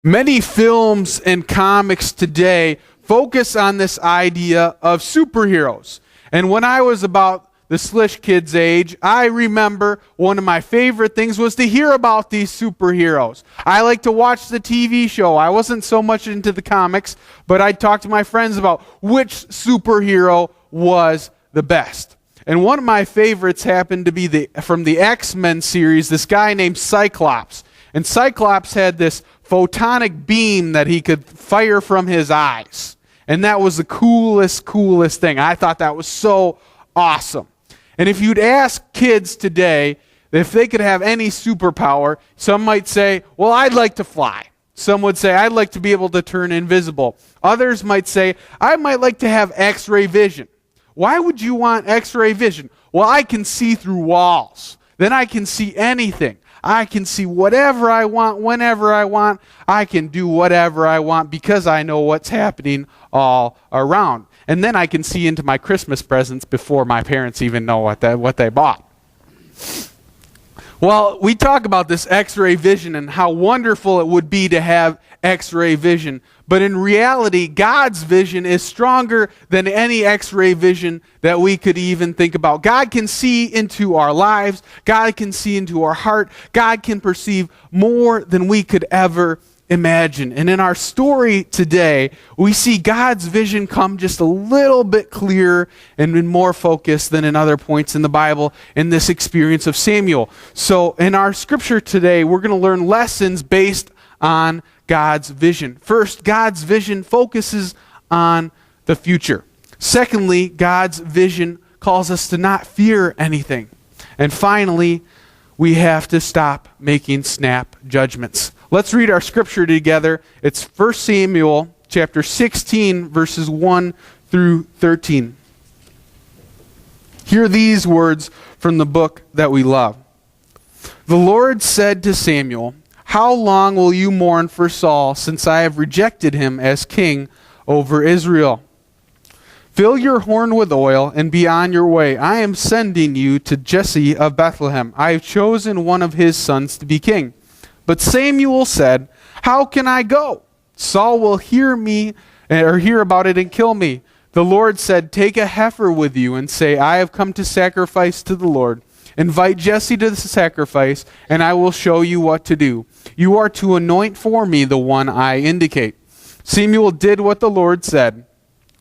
Many films and comics today focus on this idea of superheroes. And when I was about the Slish Kids age, I remember one of my favorite things was to hear about these superheroes. I like to watch the TV show. I wasn't so much into the comics, but I'd talk to my friends about which superhero was the best. And one of my favorites happened to be from the X-Men series, this guy named Cyclops. And Cyclops had this photonic beam that he could fire from his eyes. And that was the coolest thing. I thought that was so awesome. And if you'd ask kids today if they could have any superpower, some might say, well, I'd like to fly. Some would say, I'd like to be able to turn invisible. Others might say, I might like to have X-ray vision. Why would you want X-ray vision? Well, I can see through walls. Then I can see anything. I can see whatever I want, whenever I want. I can do whatever I want because I know what's happening all around. And then I can see into my Christmas presents before my parents even know what they bought. Well, we talk about this X-ray vision and how wonderful it would be to have X-ray vision. But in reality, God's vision is stronger than any X-ray vision that we could even think about. God can see into our lives. God can see into our heart. God can perceive more than we could ever imagine. And in our story today, we see God's vision come just a little bit clearer and in more focus than in other points in the Bible in this experience of Samuel. So in our scripture today, we're going to learn lessons based on God's vision. First, God's vision focuses on the future. Secondly, God's vision calls us to not fear anything. And finally, we have to stop making snap judgments. Let's read our scripture together. It's 1 Samuel chapter 16, verses 1 through 13. Hear these words from the book that we love. The Lord said to Samuel, "How long will you mourn for Saul, since I have rejected him as king over Israel? Fill your horn with oil and be on your way. I am sending you to Jesse of Bethlehem. I have chosen one of his sons to be king." But Samuel said, "How can I go? Saul will hear about it and kill me." The Lord said, "Take a heifer with you and say, I have come to sacrifice to the Lord. Invite Jesse to the sacrifice, and I will show you what to do. You are to anoint for me the one I indicate." Samuel did what the Lord said.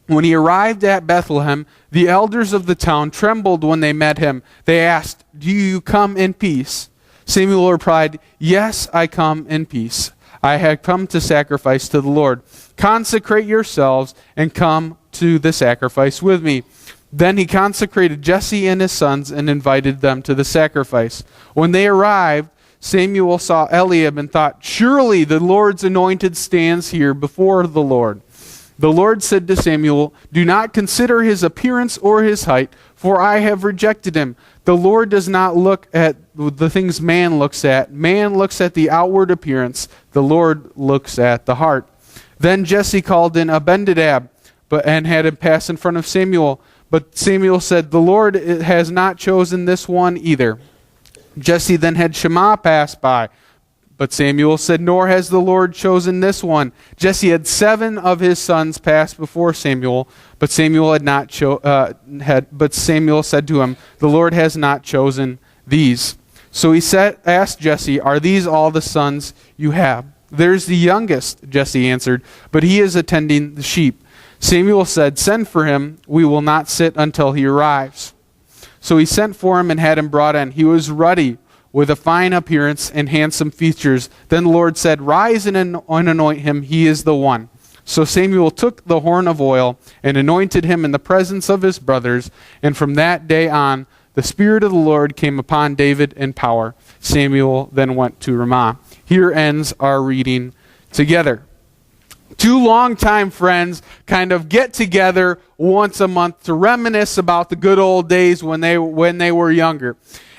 When he arrived at Bethlehem, the elders of the town trembled when they met him. They asked, "Do you come in peace?" Samuel replied, "Yes, I come in peace. I have come to sacrifice to the Lord. Consecrate yourselves and come to the sacrifice with me." Then he consecrated Jesse and his sons and invited them to the sacrifice. When they arrived, Samuel saw Eliab and thought, "Surely the Lord's anointed stands here before the Lord." The Lord said to Samuel, "Do not consider his appearance or his height, for I have rejected him. The Lord does not look at the things man looks at. Man looks at the outward appearance. The Lord looks at the heart." Then Jesse called in Abinadab and had him pass in front of Samuel. But Samuel said, "The Lord has not chosen this one either." Jesse then had Shammah pass by. But Samuel said, "Nor has the Lord chosen this one." Jesse had 7 of his sons pass before Samuel, but Samuel But Samuel said to him, "The Lord has not chosen these." So he asked Jesse, "Are these all the sons you have?" "There's the youngest," Jesse answered, "but he is attending the sheep." Samuel said, "Send for him. We will not sit until he arrives." So he sent for him and had him brought in. He was ruddy, with a fine appearance and handsome features. Then the Lord said, "Rise and anoint him. He is the one." So Samuel took the horn of oil and anointed him in the presence of his brothers. And from that day on, the Spirit of the Lord came upon David in power. Samuel then went to Ramah. Here ends our reading together. 2 longtime friends kind of get together once a month to reminisce about the good old days when they were younger.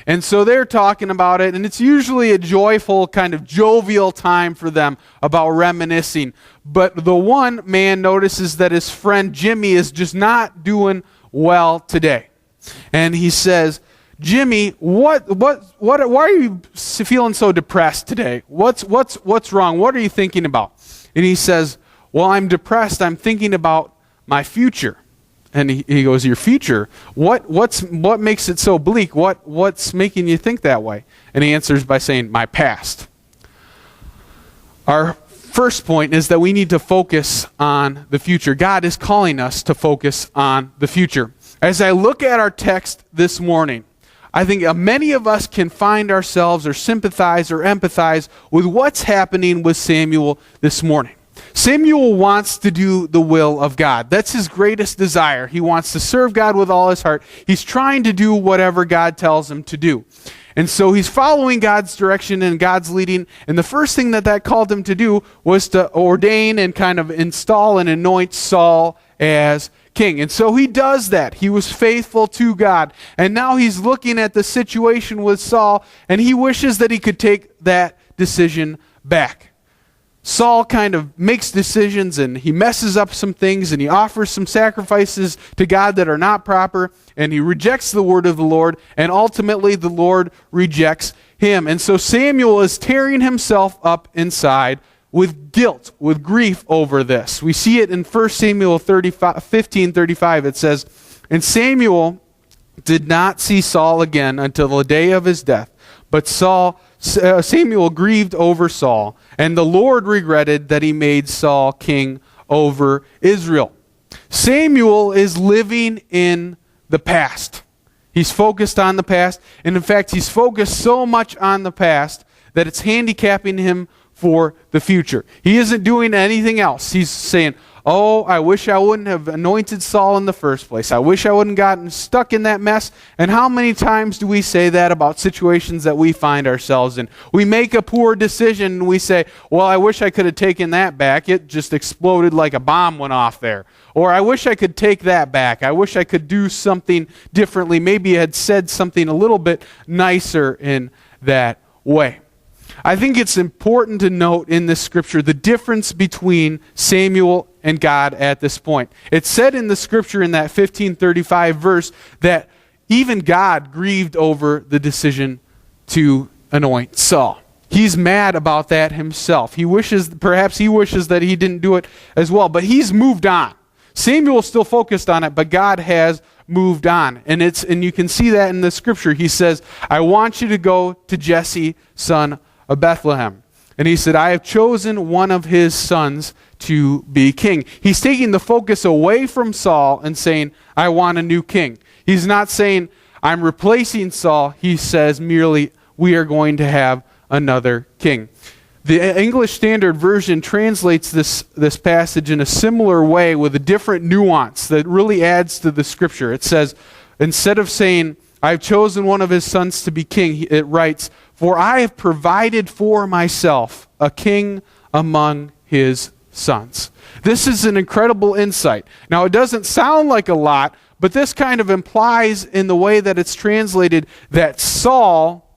And so they're talking about it, and it's usually a joyful, kind of jovial time for them about reminiscing. But the one man notices that his friend Jimmy is just not doing well today. And he says, Jimmy, why are you feeling so depressed today? What's wrong? What are you thinking about? And he says, well, I'm depressed. I'm thinking about my future. And he goes, your future? What makes it so bleak? What's making you think that way? And he answers by saying, my past. Our first point is that we need to focus on the future. God is calling us to focus on the future. As I look at our text this morning, I think many of us can find ourselves or sympathize or empathize with what's happening with Samuel this morning. Samuel wants to do the will of God. That's his greatest desire. He wants to serve God with all his heart. He's trying to do whatever God tells him to do. And so he's following God's direction and God's leading. And the first thing that called him to do was to ordain and kind of install and anoint Saul as king. And so he does that. He was faithful to God. And now he's looking at the situation with Saul, and he wishes that he could take that decision back. Saul kind of makes decisions, and he messes up some things, and he offers some sacrifices to God that are not proper, and he rejects the word of the Lord, and ultimately the Lord rejects him. And so Samuel is tearing himself up inside with guilt, with grief over this. We see it in 1 Samuel 15:35. It says, and Samuel did not see Saul again until the day of his death, but Samuel grieved over Saul, and the Lord regretted that he made Saul king over Israel. Samuel is living in the past. He's focused on the past, and in fact, he's focused so much on the past that it's handicapping him for the future. He isn't doing anything else. He's saying, oh, I wish I wouldn't have anointed Saul in the first place. I wish I wouldn't gotten stuck in that mess. And how many times do we say that about situations that we find ourselves in? We make a poor decision and we say, well, I wish I could have taken that back. It just exploded like a bomb went off there. Or I wish I could take that back. I wish I could do something differently. Maybe I had said something a little bit nicer in that way. I think it's important to note in this scripture the difference between Samuel and God at this point. It's said in the scripture in that 15:35 verse that even God grieved over the decision to anoint Saul. He's mad about that himself. Perhaps he wishes that he didn't do it as well, but he's moved on. Samuel's still focused on it, but God has moved on. And you can see that in the scripture. He says, I want you to go to Jesse, son of Bethlehem. And he said, I have chosen one of his sons to be king. He's taking the focus away from Saul and saying, I want a new king. He's not saying, I'm replacing Saul. He says merely, we are going to have another king. The English Standard Version translates this passage in a similar way with a different nuance that really adds to the scripture. It says, instead of saying, I've chosen one of his sons to be king, it writes, for I have provided for myself a king among his sons. This is an incredible insight. Now, it doesn't sound like a lot, but this kind of implies in the way that it's translated that Saul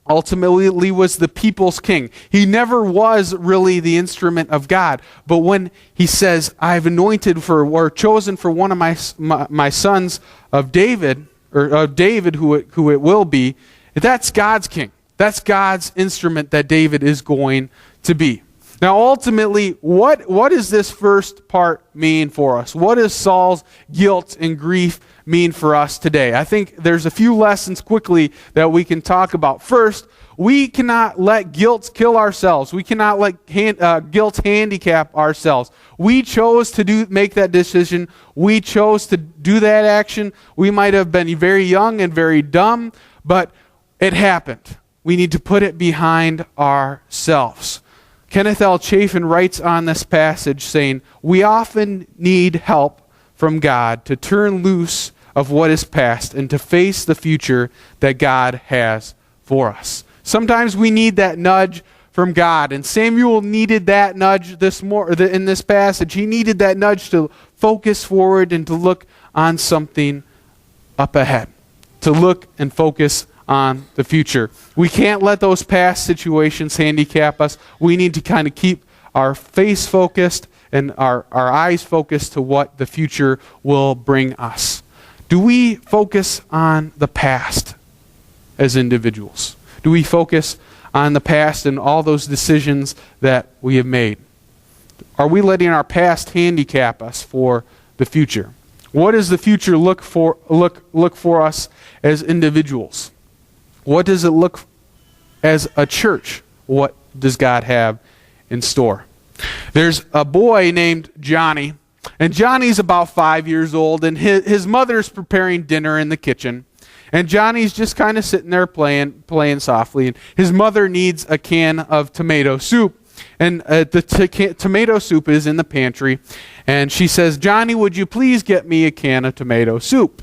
ultimately was the people's king. He never was really the instrument of God. But when he says, I've anointed or chosen for one of my sons of David, or of David who it will be, that's God's king. That's God's instrument that David is going to be. Now, ultimately, what does this first part mean for us? What does Saul's guilt and grief mean for us today? I think there's a few lessons quickly that we can talk about. First, we cannot let guilt kill ourselves. We cannot let guilt handicap ourselves. We chose to make that decision. We chose to do that action. We might have been very young and very dumb, but it happened. We need to put it behind ourselves. Kenneth L. Chafin writes on this passage saying, we often need help from God to turn loose of what is past and to face the future that God has for us. Sometimes we need that nudge from God, and Samuel needed that nudge in this passage. He needed that nudge to focus forward and to look on something up ahead, to look and focus on the future. We can't let those past situations handicap us. We need to kind of keep our face focused and our eyes focused to what the future will bring us. Do we focus on the past as individuals? Do we focus on the past and all those decisions that we have made? Are we letting our past handicap us for the future? What does the future look for us as individuals? What does it look as a church? What does God have in store? There's a boy named Johnny, and Johnny's about 5 years old, and his mother's preparing dinner in the kitchen. And Johnny's just kind of sitting there playing softly. And his mother needs a can of tomato soup. And the tomato soup is in the pantry. And she says, "Johnny, would you please get me a can of tomato soup?"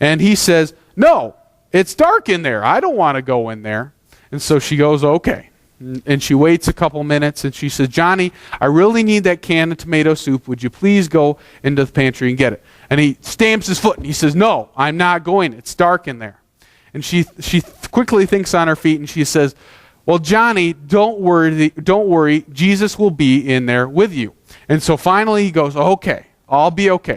And he says, "No, it's dark in there. I don't want to go in there." And so she goes, "Okay." And she waits a couple minutes, and she says, "Johnny, I really need that can of tomato soup. Would you please go into the pantry and get it?" And he stamps his foot, and he says, "No, I'm not going. It's dark in there." And she quickly thinks on her feet, and she says, "Well, Johnny, don't worry. Jesus will be in there with you." And so finally he goes, "Okay, I'll be okay."